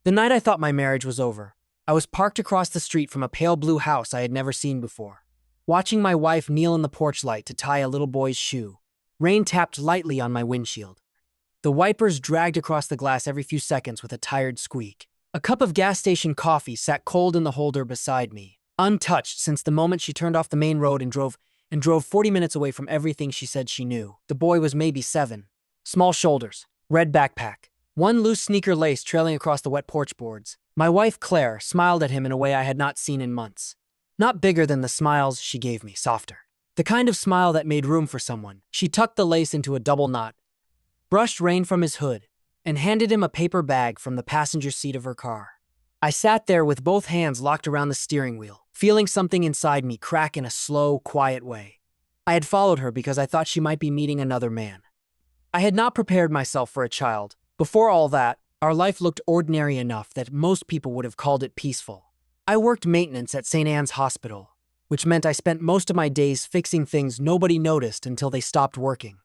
The night I thought my marriage was over, I was parked across the street from a pale blue house I had never seen before, watching my wife kneel in the porch light to tie a little boy's shoe. Rain tapped lightly on my windshield. The wipers dragged across the glass every few seconds with a tired squeak. A cup of gas station coffee sat cold in the holder beside me, untouched since the moment she turned off the main road and drove 40 minutes away from everything she said she knew. The boy was maybe 7. Small shoulders, red backpack, one loose sneaker lace trailing across the wet porch boards. My wife, Claire, smiled at him in a way I had not seen in months. Not bigger than the smiles she gave me, softer. The kind of smile that made room for someone. She tucked the lace into a double knot, brushed rain from his hood, and handed him a paper bag from the passenger seat of her car. I sat there with both hands locked around the steering wheel, feeling something inside me crack in a slow, quiet way. I had followed her because I thought she might be meeting another man. I had not prepared myself for a child. Before all that, our life looked ordinary enough that most people would have called it peaceful. I worked maintenance at St. Anne's Hospital, which meant I spent most of my days fixing things nobody noticed until they stopped working.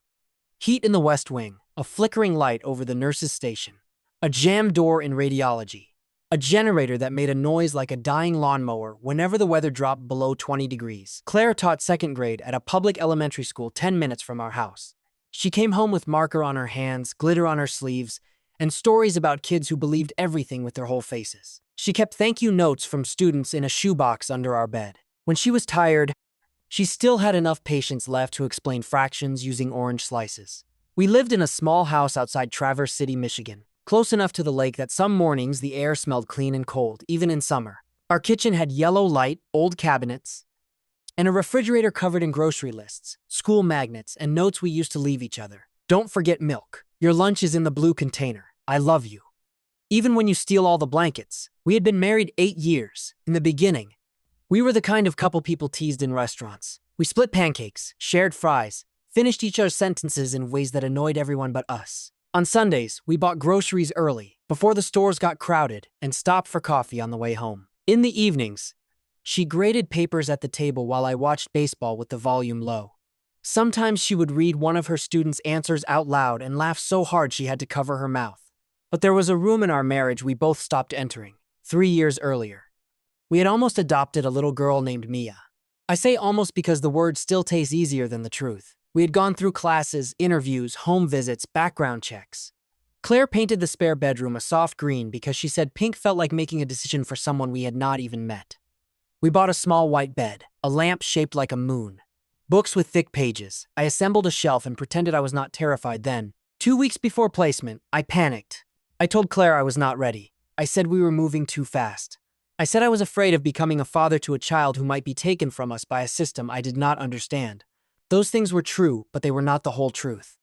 Heat in the West Wing, a flickering light over the nurse's station, a jammed door in radiology, a generator that made a noise like a dying lawnmower whenever the weather dropped below 20 degrees. Claire taught second grade at a public elementary school 10 minutes from our house. She came home with marker on her hands, glitter on her sleeves, and stories about kids who believed everything with their whole faces. She kept thank you notes from students in a shoebox under our bed. When she was tired, she still had enough patience left to explain fractions using orange slices. We lived in a small house outside Traverse City, Michigan, close enough to the lake that some mornings the air smelled clean and cold, even in summer. Our kitchen had yellow light, old cabinets, and a refrigerator covered in grocery lists, school magnets, and notes we used to leave each other. Don't forget milk. Your lunch is in the blue container. I love you. Even when you steal all the blankets. We had been married 8 years. In the beginning, we were the kind of couple people teased in restaurants. We split pancakes, shared fries, finished each other's sentences in ways that annoyed everyone but us. On Sundays, we bought groceries early, before the stores got crowded, and stopped for coffee on the way home. In the evenings, she graded papers at the table while I watched baseball with the volume low. Sometimes she would read one of her students' answers out loud and laugh so hard she had to cover her mouth. But there was a room in our marriage we both stopped entering, 3 years earlier. We had almost adopted a little girl named Mia. I say almost because the word still tastes easier than the truth. We had gone through classes, interviews, home visits, background checks. Claire painted the spare bedroom a soft green because she said pink felt like making a decision for someone we had not even met. We bought a small white bed, a lamp shaped like a moon, books with thick pages. I assembled a shelf and pretended I was not terrified then. 2 weeks before placement, I panicked. I told Claire I was not ready. I said we were moving too fast. I said I was afraid of becoming a father to a child who might be taken from us by a system I did not understand. Those things were true, but they were not the whole truth.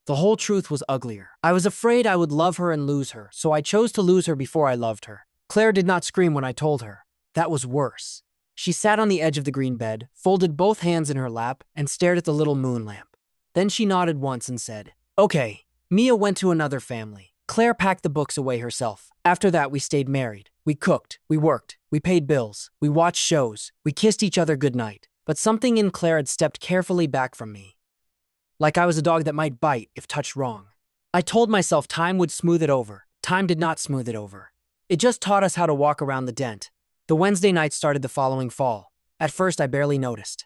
The whole truth was uglier. I was afraid I would love her and lose her, so I chose to lose her before I loved her. Claire did not scream when I told her. That was worse. She sat on the edge of the green bed, folded both hands in her lap, and stared at the little moon lamp. Then she nodded once and said, "Okay." Mia went to another family. Claire packed the books away herself. After that, we stayed married. We cooked, we worked, we paid bills, we watched shows, we kissed each other goodnight. But something in Claire had stepped carefully back from me, like I was a dog that might bite if touched wrong. I told myself time would smooth it over. Time did not smooth it over. It just taught us how to walk around the dent. The Wednesday night started the following fall. At first, I barely noticed.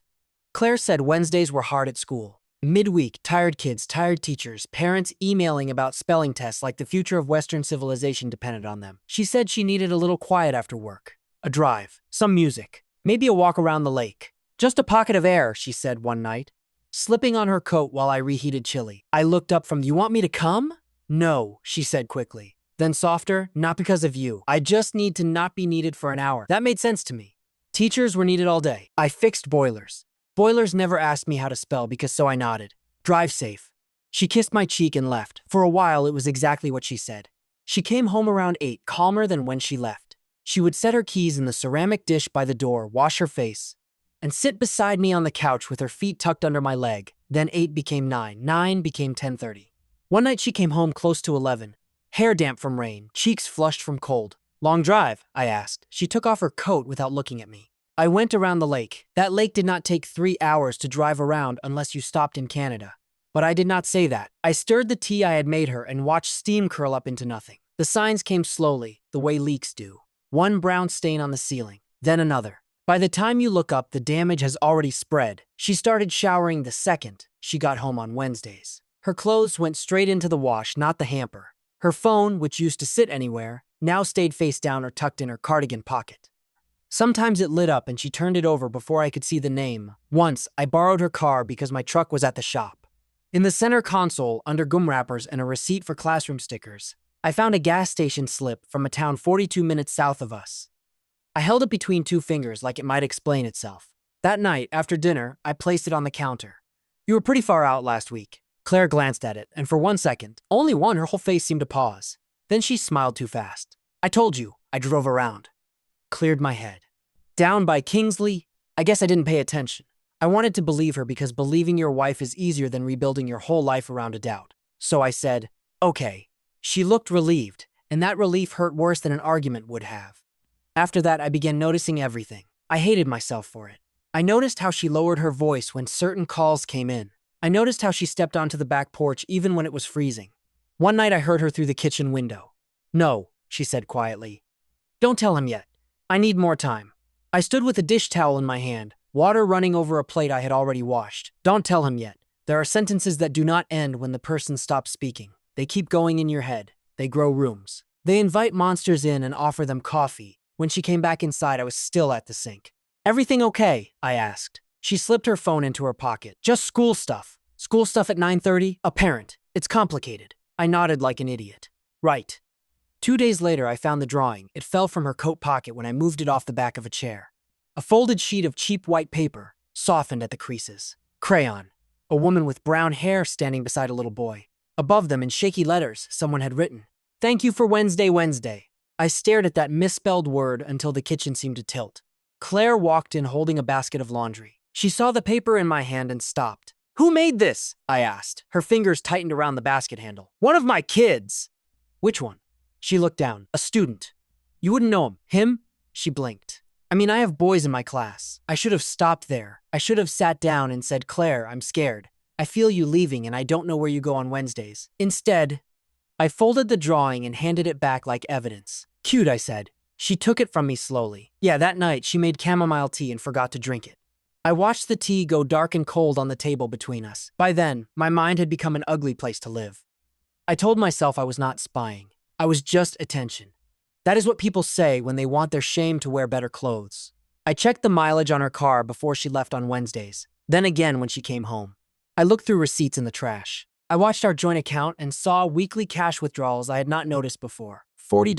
Claire said Wednesdays were hard at school. Midweek, tired kids, tired teachers, parents emailing about spelling tests like the future of Western civilization depended on them. She said she needed a little quiet after work. A drive, some music, maybe a walk around the lake. Just a pocket of air, she said one night, slipping on her coat while I reheated chili. I looked up from, "You want me to come?" "No," she said quickly. Then softer, "Not because of you. I just need to not be needed for an hour." That made sense to me. Teachers were needed all day. I fixed boilers. Boilers never asked me how to spell because so I nodded. "Drive safe." She kissed my cheek and left. For a while, it was exactly what she said. She came home around 8, calmer than when she left. She would set her keys in the ceramic dish by the door, wash her face, and sit beside me on the couch with her feet tucked under my leg. Then 8 became 9, 9 became 10:30. One night she came home close to 11, hair damp from rain, cheeks flushed from cold. "Long drive?" I asked. She took off her coat without looking at me. "I went around the lake. That lake did not take 3 hours to drive around unless you stopped in Canada." But I did not say that. I stirred the tea I had made her and watched steam curl up into nothing. The signs came slowly, the way leaks do. One brown stain on the ceiling, then another. By the time you look up, the damage has already spread. She started showering the second she got home on Wednesdays. Her clothes went straight into the wash, not the hamper. Her phone, which used to sit anywhere, now stayed face down or tucked in her cardigan pocket. Sometimes it lit up and she turned it over before I could see the name. Once, I borrowed her car because my truck was at the shop. In the center console, under gum wrappers and a receipt for classroom stickers, I found a gas station slip from a town 42 minutes south of us. I held it between two fingers like it might explain itself. That night, after dinner, I placed it on the counter. You were pretty far out last week. Claire glanced at it, and for 1 second, only one, her whole face seemed to pause. Then she smiled too fast. I told you, I drove around. Cleared my head. Down by Kingsley? I guess I didn't pay attention. I wanted to believe her because believing your wife is easier than rebuilding your whole life around a doubt. So I said, okay. She looked relieved, and that relief hurt worse than an argument would have. After that, I began noticing everything. I hated myself for it. I noticed how she lowered her voice when certain calls came in. I noticed how she stepped onto the back porch even when it was freezing. One night I heard her through the kitchen window. No, she said quietly. Don't tell him yet. I need more time. I stood with a dish towel in my hand, water running over a plate I had already washed. Don't tell him yet. There are sentences that do not end when the person stops speaking. They keep going in your head. They grow rooms. They invite monsters in and offer them coffee. When she came back inside, I was still at the sink. Everything okay? I asked. She slipped her phone into her pocket. Just school stuff. School stuff at 9:30? A parent. It's complicated. I nodded like an idiot. Right. 2 days later, I found the drawing. It fell from her coat pocket when I moved it off the back of a chair. A folded sheet of cheap white paper, softened at the creases. Crayon. A woman with brown hair standing beside a little boy. Above them, in shaky letters, someone had written, "Thank you for Wednesday, Wednesday." I stared at that misspelled word until the kitchen seemed to tilt. Claire walked in holding a basket of laundry. She saw the paper in my hand and stopped. Who made this? I asked. Her fingers tightened around the basket handle. One of my kids. Which one? She looked down. A student. You wouldn't know him. Him? She blinked. I mean, I have boys in my class. I should have stopped there. I should have sat down and said, Claire, I'm scared. I feel you leaving and I don't know where you go on Wednesdays. Instead, I folded the drawing and handed it back like evidence. Cute, I said. She took it from me slowly. Yeah, that night she made chamomile tea and forgot to drink it. I watched the tea go dark and cold on the table between us. By then, my mind had become an ugly place to live. I told myself I was not spying. I was just attention. That is what people say when they want their shame to wear better clothes. I checked the mileage on her car before she left on Wednesdays, then again when she came home. I looked through receipts in the trash. I watched our joint account and saw weekly cash withdrawals I had not noticed before. $40,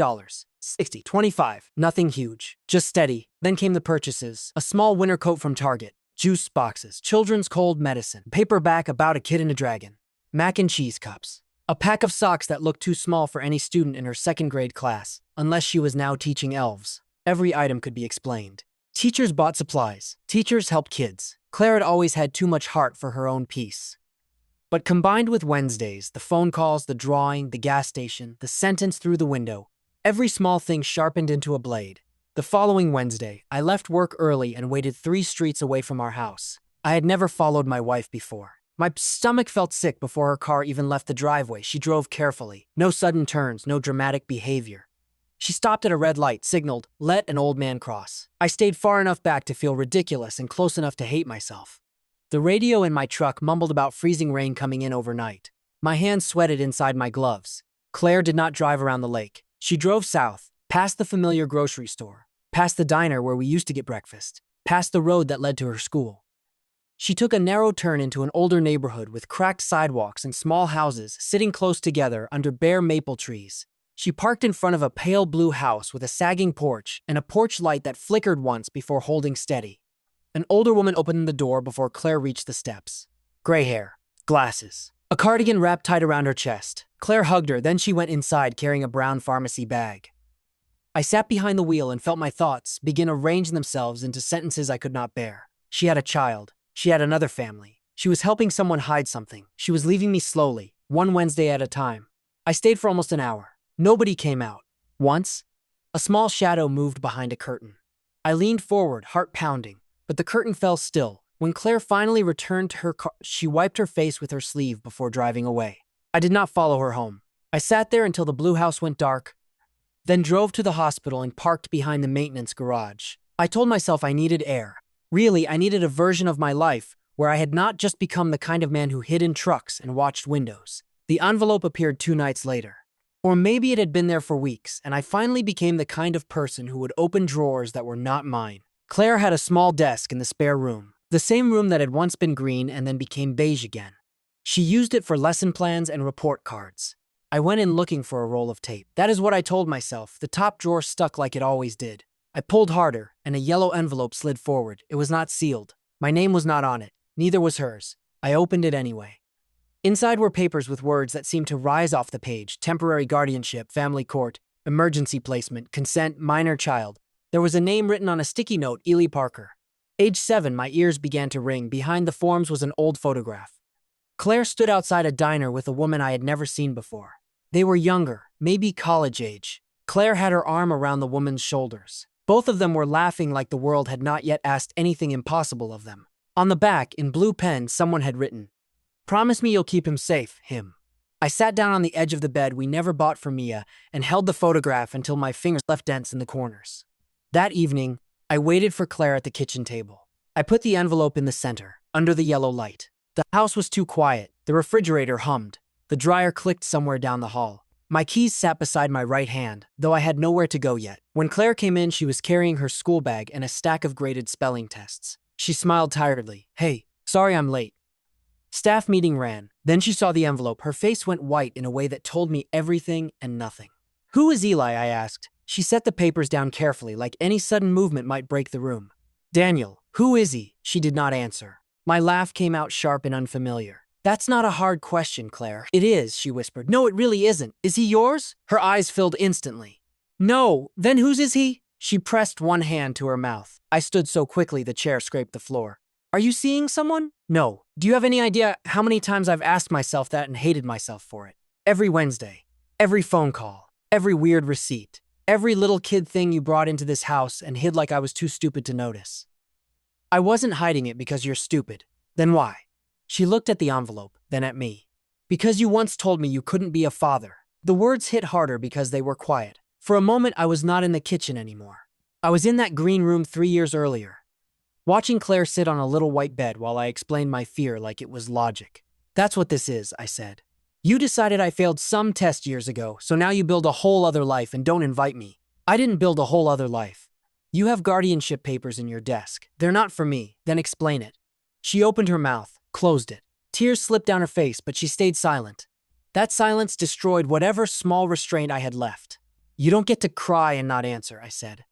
$60, $25, nothing huge, just steady. Then came the purchases. A small winter coat from Target, juice boxes, children's cold medicine, paperback about a kid and a dragon, mac and cheese cups, a pack of socks that looked too small for any student in her second grade class, unless she was now teaching elves. Every item could be explained. Teachers bought supplies. Teachers helped kids. Claire had always had too much heart for her own peace. But combined with Wednesdays, the phone calls, the drawing, the gas station, the sentence through the window, every small thing sharpened into a blade. The following Wednesday, I left work early and waited 3 streets away from our house. I had never followed my wife before. My stomach felt sick before her car even left the driveway. She drove carefully. No sudden turns, no dramatic behavior. She stopped at a red light, signaled, "Let an old man cross." I stayed far enough back to feel ridiculous and close enough to hate myself. The radio in my truck mumbled about freezing rain coming in overnight. My hands sweated inside my gloves. Claire did not drive around the lake. She drove south, past the familiar grocery store, past the diner where we used to get breakfast, past the road that led to her school. She took a narrow turn into an older neighborhood with cracked sidewalks and small houses sitting close together under bare maple trees. She parked in front of a pale blue house with a sagging porch and a porch light that flickered once before holding steady. An older woman opened the door before Claire reached the steps. Gray hair, glasses, a cardigan wrapped tight around her chest. Claire hugged her, then she went inside carrying a brown pharmacy bag. I sat behind the wheel and felt my thoughts begin arranging themselves into sentences I could not bear. She had a child. She had another family. She was helping someone hide something. She was leaving me slowly, one Wednesday at a time. I stayed for almost an hour. Nobody came out. Once, a small shadow moved behind a curtain. I leaned forward, heart pounding, but the curtain fell still. When Claire finally returned to her car, she wiped her face with her sleeve before driving away. I did not follow her home. I sat there until the blue house went dark, then drove to the hospital and parked behind the maintenance garage. I told myself I needed air. Really, I needed a version of my life where I had not just become the kind of man who hid in trucks and watched windows. The envelope appeared 2 nights later. Or maybe it had been there for weeks, and I finally became the kind of person who would open drawers that were not mine. Claire had a small desk in the spare room, the same room that had once been green and then became beige again. She used it for lesson plans and report cards. I went in looking for a roll of tape. That is what I told myself. The top drawer stuck like it always did. I pulled harder, and a yellow envelope slid forward. It was not sealed. My name was not on it. Neither was hers. I opened it anyway. Inside were papers with words that seemed to rise off the page: temporary guardianship, family court, emergency placement, consent, minor child. There was a name written on a sticky note: Ely Parker. Age 7, my ears began to ring. Behind the forms was an old photograph. Claire stood outside a diner with a woman I had never seen before. They were younger, maybe college age. Claire had her arm around the woman's shoulders. Both of them were laughing like the world had not yet asked anything impossible of them. On the back, in blue pen, someone had written, "Promise me you'll keep him safe, him." I sat down on the edge of the bed we never bought for Mia and held the photograph until my fingers left dents in the corners. That evening, I waited for Claire at the kitchen table. I put the envelope in the center, under the yellow light. The house was too quiet. The refrigerator hummed. The dryer clicked somewhere down the hall. My keys sat beside my right hand, though I had nowhere to go yet. When Claire came in, she was carrying her school bag and a stack of graded spelling tests. She smiled tiredly. "Hey, sorry I'm late." Staff meeting ran. Then she saw the envelope. Her face went white in a way that told me everything and nothing. "Who is Eli?" I asked. She set the papers down carefully, like any sudden movement might break the room. "Daniel, who is he?" She did not answer. My laugh came out sharp and unfamiliar. "That's not a hard question, Claire." "It is," she whispered. "No, it really isn't. Is he yours?" Her eyes filled instantly. "No, then whose is he?" She pressed one hand to her mouth. I stood so quickly the chair scraped the floor. "Are you seeing someone?" "No." "Do you have any idea how many times I've asked myself that and hated myself for it? Every Wednesday. Every phone call. Every weird receipt. Every little kid thing you brought into this house and hid like I was too stupid to notice." "I wasn't hiding it because you're stupid." "Then why?" She looked at the envelope, then at me. "Because you once told me you couldn't be a father." The words hit harder because they were quiet. For a moment, I was not in the kitchen anymore. I was in that green room 3 years earlier, watching Claire sit on a little white bed while I explained my fear like it was logic. "That's what this is," I said. "You decided I failed some test years ago, so now you build a whole other life and don't invite me." "I didn't build a whole other life. You have guardianship papers in your desk. They're not for me. Then explain it." She opened her mouth, closed it. Tears slipped down her face, but she stayed silent. That silence destroyed whatever small restraint I had left. "You don't get to cry and not answer," I said.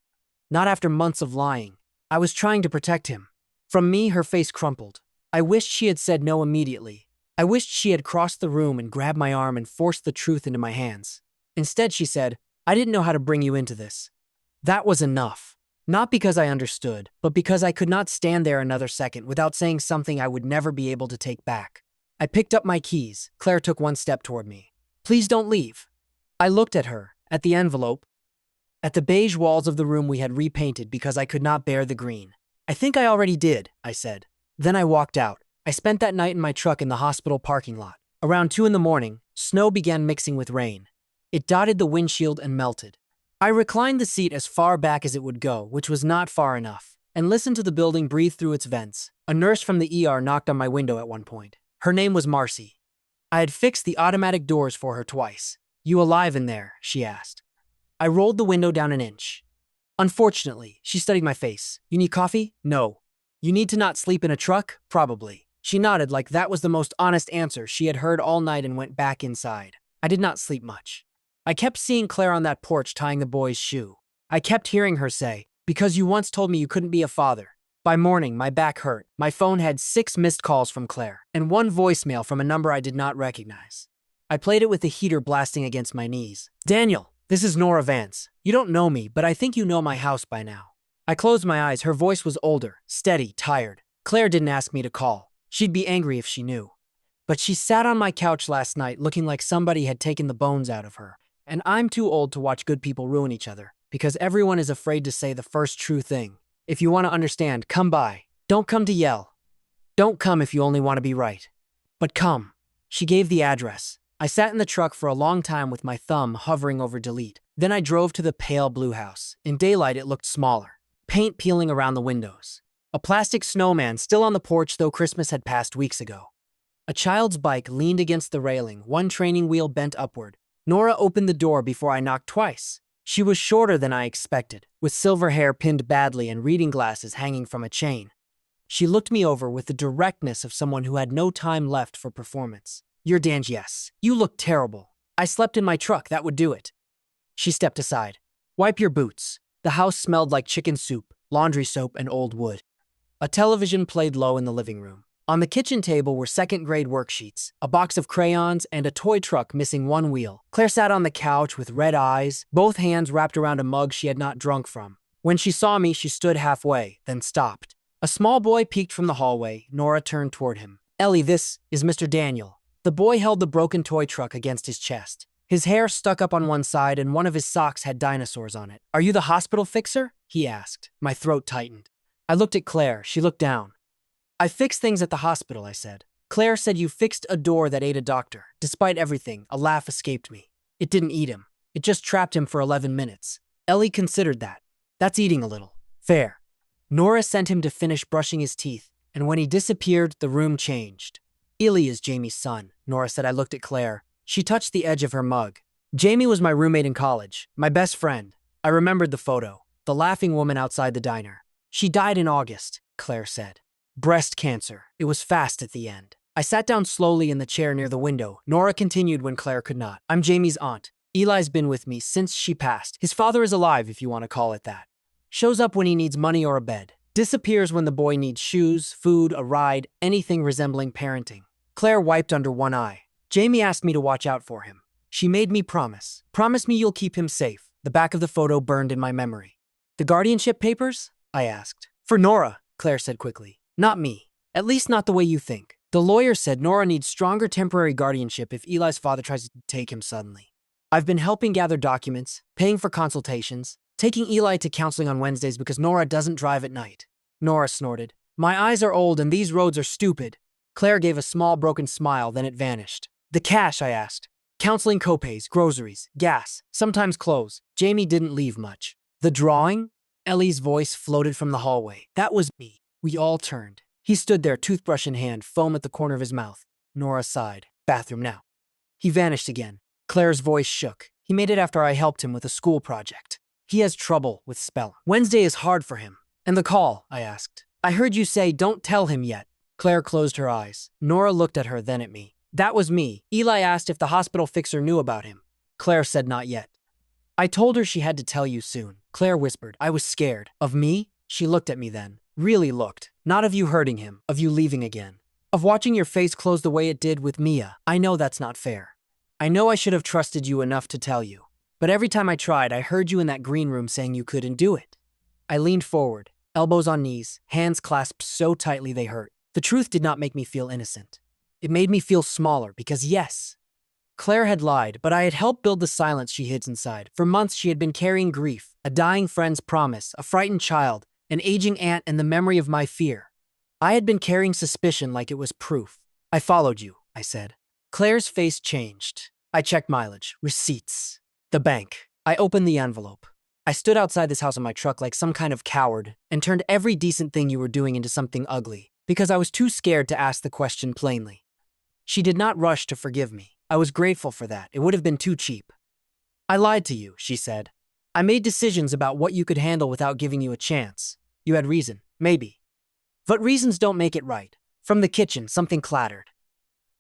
"Not after months of lying." I was trying to protect him. From me, her face crumpled. I wished she had said no immediately. I wished she had crossed the room and grabbed my arm and forced the truth into my hands. Instead, she said, "I didn't know how to bring you into this." That was enough. Not because I understood, but because I could not stand there another second without saying something I would never be able to take back. I picked up my keys. Claire took one step toward me. "Please don't leave." I looked at her, at the envelope, at the beige walls of the room we had repainted because I could not bear the green. "I think I already did," I said. Then I walked out. I spent that night in my truck in the hospital parking lot. Around 2 in the morning, snow began mixing with rain. It dotted the windshield and melted. I reclined the seat as far back as it would go, which was not far enough, and listened to the building breathe through its vents. A nurse from the ER knocked on my window at one point. Her name was Marcy. I had fixed the automatic doors for her twice. "You alive in there?" she asked. I rolled the window down an inch. "Unfortunately," she studied my face. "You need coffee?" "No." "You need to not sleep in a truck?" "Probably." She nodded like that was the most honest answer she had heard all night and went back inside. I did not sleep much. I kept seeing Claire on that porch tying the boy's shoe. I kept hearing her say, "Because you once told me you couldn't be a father." By morning, my back hurt. My phone had 6 missed calls from Claire, and 1 voicemail from a number I did not recognize. I played it with the heater blasting against my knees. "Daniel, this is Nora Vance. You don't know me, but I think you know my house by now." I closed my eyes. Her voice was older, steady, tired. Claire didn't ask me to call. She'd be angry if she knew. But she sat on my couch last night looking like somebody had taken the bones out of her. And I'm too old to watch good people ruin each other, because everyone is afraid to say the first true thing. If you want to understand, come by. Don't come to yell. Don't come if you only want to be right. But come. She gave the address. I sat in the truck for a long time with my thumb hovering over delete. Then I drove to the pale blue house. In daylight, it looked smaller. Paint peeling around the windows. A plastic snowman still on the porch, though Christmas had passed weeks ago. A child's bike leaned against the railing, one training wheel bent upward. Nora opened the door before I knocked twice. She was shorter than I expected, with silver hair pinned badly and reading glasses hanging from a chain. She looked me over with the directness of someone who had no time left for performance. "You're Danj, yes. You look terrible. I slept in my truck, that would do it." She stepped aside. "Wipe your boots." The house smelled like chicken soup, laundry soap, and old wood. A television played low in the living room. On the kitchen table were second-grade worksheets, a box of crayons, and a toy truck missing one wheel. Claire sat on the couch with red eyes, both hands wrapped around a mug she had not drunk from. When she saw me, she stood halfway, then stopped. A small boy peeked from the hallway. Nora turned toward him. "Ellie, this is Mr. Daniel." The boy held the broken toy truck against his chest. His hair stuck up on one side and one of his socks had dinosaurs on it. "Are you the hospital fixer?" he asked. My throat tightened. I looked at Claire. She looked down. "I fix things at the hospital," I said. "Claire said you fixed a door that ate a doctor." Despite everything, a laugh escaped me. "It didn't eat him. It just trapped him for 11 minutes. Ellie considered that. That's eating a little. Fair." Nora sent him to finish brushing his teeth, and when he disappeared, the room changed. "Eli is Jamie's son," Nora said. I looked at Claire. She touched the edge of her mug. "Jamie was my roommate in college, my best friend." I remembered the photo, the laughing woman outside the diner. "She died in August," Claire said. "Breast cancer. It was fast at the end." I sat down slowly in the chair near the window. Nora continued when Claire could not. "I'm Jamie's aunt. Eli's been with me since she passed. His father is alive, if you want to call it that. Shows up when he needs money or a bed. Disappears when the boy needs shoes, food, a ride, anything resembling parenting." Claire wiped under one eye. "Jamie asked me to watch out for him. She made me promise. Promise me you'll keep him safe." The back of the photo burned in my memory. "The guardianship papers?" I asked. "For Nora," Claire said quickly. "Not me. At least not the way you think. The lawyer said Nora needs stronger temporary guardianship if Eli's father tries to take him suddenly. I've been helping gather documents, paying for consultations, taking Eli to counseling on Wednesdays because Nora doesn't drive at night." Nora snorted. "My eyes are old and these roads are stupid." Claire gave a small broken smile, then it vanished. "The cash?" I asked. "Counseling copays, groceries, gas, sometimes clothes." Jamie didn't leave much. "The drawing?" Ellie's voice floated from the hallway. "That was me." We all turned. He stood there, toothbrush in hand, foam at the corner of his mouth. Nora sighed. "Bathroom now." He vanished again. Claire's voice shook. "He made it after I helped him with a school project. He has trouble with spelling. Wednesday is hard for him." "And the call?" I asked. "I heard you say don't tell him yet." Claire closed her eyes. Nora looked at her, then at me. "That was me. Eli asked if the hospital fixer knew about him." Claire said not yet. "I told her she had to tell you soon." Claire whispered. I was scared. "Of me?" She looked at me then. Really looked. "Not of you hurting him, of you leaving again. Of watching your face close the way it did with Mia. I know that's not fair. I know I should have trusted you enough to tell you. But every time I tried, I heard you in that green room saying you couldn't do it." I leaned forward, elbows on knees, hands clasped so tightly they hurt. The truth did not make me feel innocent. It made me feel smaller because yes, Claire had lied, but I had helped build the silence she hid inside. For months she had been carrying grief, a dying friend's promise, a frightened child, an aging aunt, and the memory of my fear. I had been carrying suspicion like it was proof. "I followed you," I said. Claire's face changed. I checked mileage, receipts, the bank. I opened the envelope. "I stood outside this house in my truck like some kind of coward and turned every decent thing you were doing into something ugly because I was too scared to ask the question plainly." She did not rush to forgive me. I was grateful for that. It would have been too cheap. "I lied to you," she said. "I made decisions about what you could handle without giving you a chance. You had reason, maybe. But reasons don't make it right." From the kitchen, something clattered.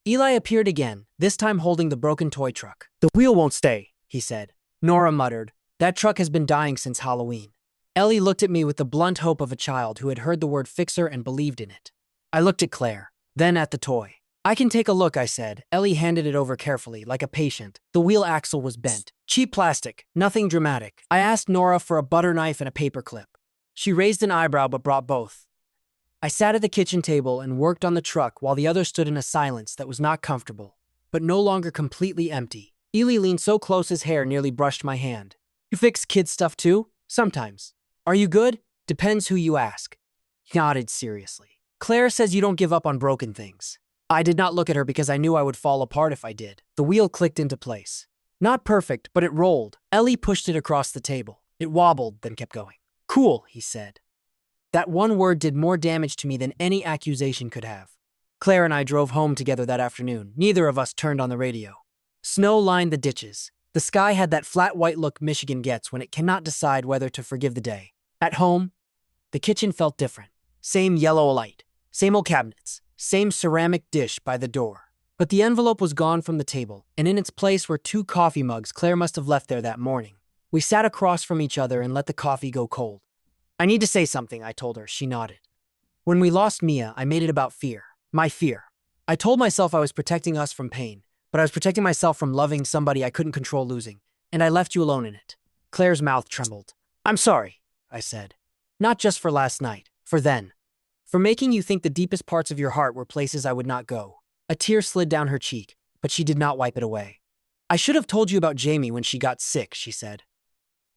Eli appeared again, this time holding the broken toy truck. "The wheel won't stay," he said. Nora muttered, "That truck has been dying since Halloween." Ellie looked at me with the blunt hope of a child who had heard the word fixer and believed in it. I looked at Claire, then at the toy. "I can take a look," I said. Ellie handed it over carefully, like a patient. The wheel axle was bent. Cheap plastic, nothing dramatic. I asked Nora for a butter knife and a paper clip. She raised an eyebrow but brought both. I sat at the kitchen table and worked on the truck while the other stood in a silence that was not comfortable, but no longer completely empty. Eli leaned so close his hair nearly brushed my hand. "You fix kid stuff too?" "Sometimes." "Are you good?" "Depends who you ask." He nodded seriously. "Claire says you don't give up on broken things." I did not look at her because I knew I would fall apart if I did. The wheel clicked into place. Not perfect, but it rolled. Ellie pushed it across the table. It wobbled, then kept going. Cool, he said. That one word did more damage to me than any accusation could have. Claire and I drove home together that afternoon. Neither of us turned on the radio. Snow lined the ditches. The sky had that flat white look Michigan gets when it cannot decide whether to forgive the day. At home, the kitchen felt different. Same yellow light, same old cabinets, same ceramic dish by the door. But the envelope was gone from the table, and in its place were 2 coffee mugs Claire must have left there that morning. We sat across from each other and let the coffee go cold. I need to say something, I told her. She nodded. When we lost Mia, I made it about fear. My fear. I told myself I was protecting us from pain, but I was protecting myself from loving somebody I couldn't control losing, and I left you alone in it. Claire's mouth trembled. I'm sorry, I said. Not just for last night, for then. For making you think the deepest parts of your heart were places I would not go. A tear slid down her cheek, but she did not wipe it away. I should have told you about Jamie when she got sick, she said.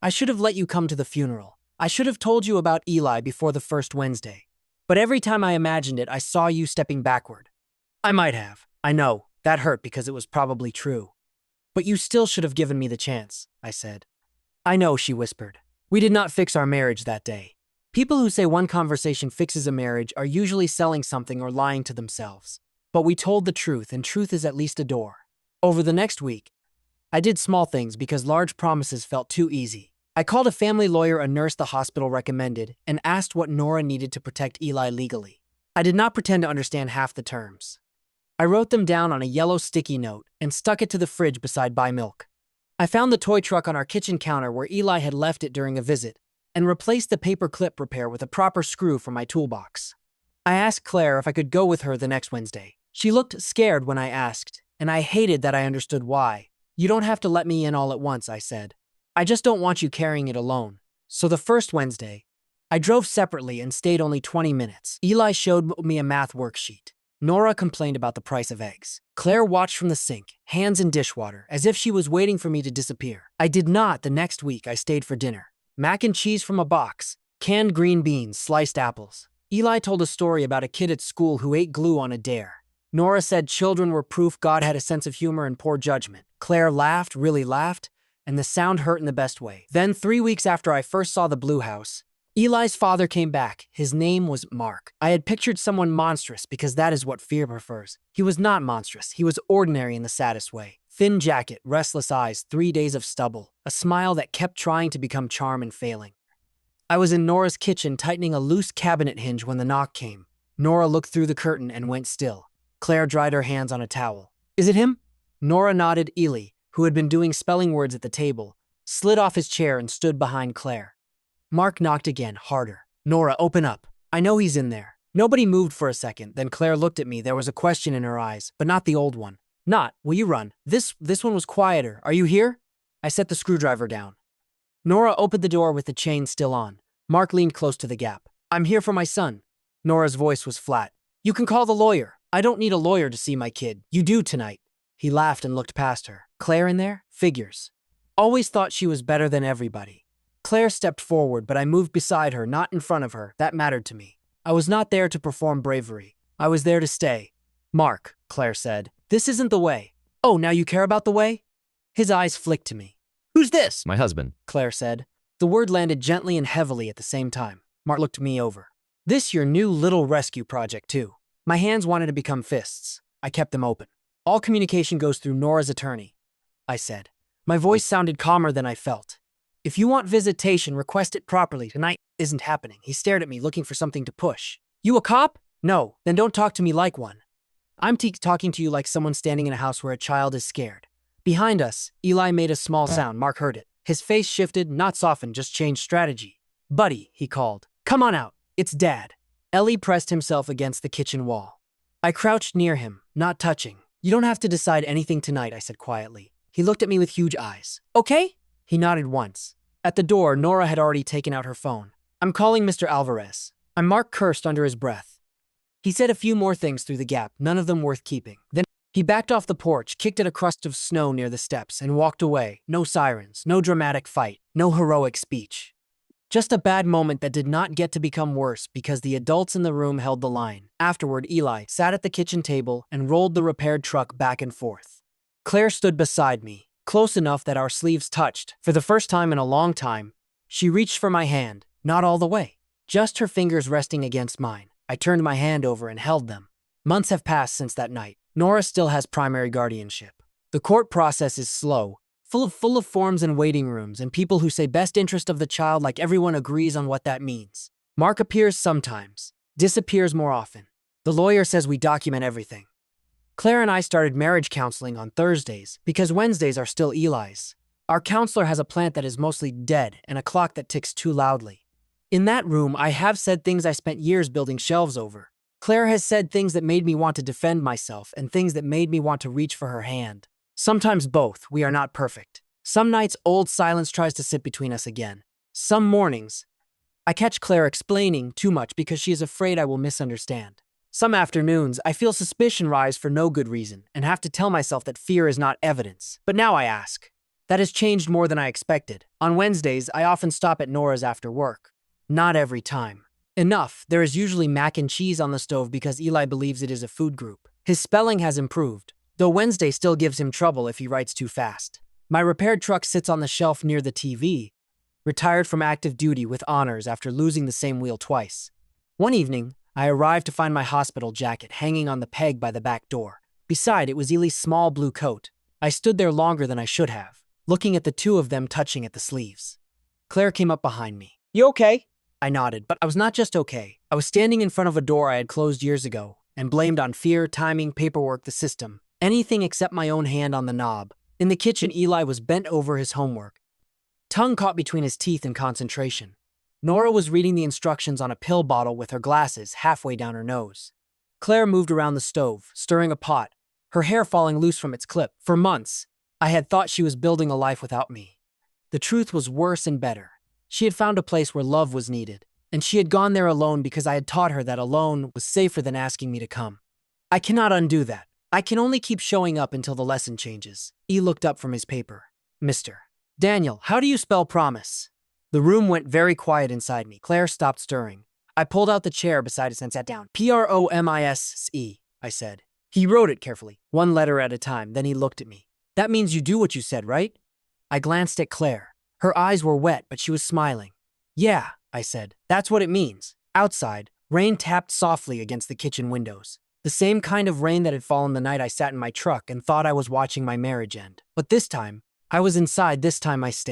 I should have let you come to the funeral. I should have told you about Eli before the first Wednesday. But every time I imagined it, I saw you stepping backward. I might have. I know. That hurt because it was probably true. But you still should have given me the chance, I said. I know, she whispered. We did not fix our marriage that day. People who say one conversation fixes a marriage are usually selling something or lying to themselves. But we told the truth, and truth is at least a door. Over the next week, I did small things because large promises felt too easy. I called a family lawyer, a nurse the hospital recommended, and asked what Nora needed to protect Eli legally. I did not pretend to understand half the terms. I wrote them down on a yellow sticky note and stuck it to the fridge beside Buy Milk. I found the toy truck on our kitchen counter where Eli had left it during a visit and replaced the paper clip repair with a proper screw from my toolbox. I asked Claire if I could go with her the next Wednesday. She looked scared when I asked, and I hated that I understood why. You don't have to let me in all at once, I said. I just don't want you carrying it alone. So the first Wednesday, I drove separately and stayed only 20 minutes. Eli showed me a math worksheet. Nora complained about the price of eggs. Claire watched from the sink, hands in dishwater, as if she was waiting for me to disappear. I did not. The next week, I stayed for dinner. Mac and cheese from a box, canned green beans, sliced apples. Eli told a story about a kid at school who ate glue on a dare. Nora said children were proof God had a sense of humor and poor judgment. Claire laughed, really laughed, and the sound hurt in the best way. Then 3 weeks after I first saw the blue house, Eli's father came back. His name was Mark. I had pictured someone monstrous because that is what fear prefers. He was not monstrous. He was ordinary in the saddest way. Thin jacket, restless eyes, 3 days of stubble, a smile that kept trying to become charm and failing. I was in Nora's kitchen tightening a loose cabinet hinge when the knock came. Nora looked through the curtain and went still. Claire dried her hands on a towel. Is it him? Nora nodded. Eli, who had been doing spelling words at the table, slid off his chair and stood behind Claire. Mark knocked again, harder. Nora, open up. I know he's in there. Nobody moved for a second, then Claire looked at me. There was a question in her eyes, but not the old one. Not, will you run? This one was quieter. Are you here? I set the screwdriver down. Nora opened the door with the chain still on. Mark leaned close to the gap. I'm here for my son. Nora's voice was flat. You can call the lawyer. I don't need a lawyer to see my kid. You do tonight. He laughed and looked past her. Claire in there? Figures. Always thought she was better than everybody. Claire stepped forward, but I moved beside her, not in front of her. That mattered to me. I was not there to perform bravery. I was there to stay. Mark, Claire said, this isn't the way. Oh, now you care about the way? His eyes flicked to me. Who's this? My husband. Claire said. The word landed gently and heavily at the same time. Mark looked me over. This your new little rescue project, too. My hands wanted to become fists. I kept them open. All communication goes through Nora's attorney, I said. My voice sounded calmer than I felt. If you want visitation, request it properly. Tonight isn't happening. He stared at me, looking for something to push. You a cop? No, then don't talk to me like one. I'm talking to you like someone standing in a house where a child is scared. Behind us, Eli made a small sound. Mark heard it. His face shifted, not softened, just changed strategy. Buddy, he called. Come on out. It's Dad. Ellie pressed himself against the kitchen wall. I crouched near him, not touching. You don't have to decide anything tonight, I said quietly. He looked at me with huge eyes. Okay? He nodded once. At the door, Nora had already taken out her phone. I'm calling Mr. Alvarez. Mark cursed under his breath. He said a few more things through the gap, none of them worth keeping. Then he backed off the porch, kicked at a crust of snow near the steps, and walked away. No sirens, no dramatic fight, no heroic speech. Just a bad moment that did not get to become worse because the adults in the room held the line. Afterward, Eli sat at the kitchen table and rolled the repaired truck back and forth. Claire stood beside me, close enough that our sleeves touched. For the first time in a long time, she reached for my hand, not all the way, just her fingers resting against mine. I turned my hand over and held them. Months have passed since that night. Nora still has primary guardianship. The court process is slow, full of forms and waiting rooms and people who say best interest of the child like everyone agrees on what that means. Mark appears sometimes, disappears more often. The lawyer says we document everything. Claire and I started marriage counseling on Thursdays because Wednesdays are still Eli's. Our counselor has a plant that is mostly dead and a clock that ticks too loudly. In that room, I have said things I spent years building shelves over. Claire has said things that made me want to defend myself and things that made me want to reach for her hand. Sometimes both. We are not perfect. Some nights, old silence tries to sit between us again. Some mornings, I catch Claire explaining too much because she is afraid I will misunderstand. Some afternoons, I feel suspicion rise for no good reason and have to tell myself that fear is not evidence. But now I ask. That has changed more than I expected. On Wednesdays, I often stop at Nora's after work. Not every time. Enough, there is usually mac and cheese on the stove because Eli believes it is a food group. His spelling has improved, though Wednesday still gives him trouble if he writes too fast. My repaired truck sits on the shelf near the TV, retired from active duty with honors after losing the same wheel twice. One evening, I arrived to find my hospital jacket hanging on the peg by the back door. Beside it was Eli's small blue coat. I stood there longer than I should have, looking at the two of them touching at the sleeves. Claire came up behind me. "You okay?" I nodded, but I was not just okay. I was standing in front of a door I had closed years ago and blamed on fear, timing, paperwork, the system. Anything except my own hand on the knob. In the kitchen, Eli was bent over his homework, tongue caught between his teeth in concentration. Nora was reading the instructions on a pill bottle with her glasses halfway down her nose. Claire moved around the stove, stirring a pot, her hair falling loose from its clip. For months, I had thought she was building a life without me. The truth was worse and better. She had found a place where love was needed, and she had gone there alone because I had taught her that alone was safer than asking me to come. I cannot undo that. I can only keep showing up until the lesson changes. E looked up from his paper. "Mr. Daniel, how do you spell promise?" The room went very quiet inside me. Claire stopped stirring. I pulled out the chair beside us and sat down. "Promise," I said. He wrote it carefully, one letter at a time, then he looked at me. "That means you do what you said, right?" I glanced at Claire. Her eyes were wet, but she was smiling. "Yeah," I said. "That's what it means." Outside, rain tapped softly against the kitchen windows. The same kind of rain that had fallen the night I sat in my truck and thought I was watching my marriage end. But this time, I was inside. This time I stayed.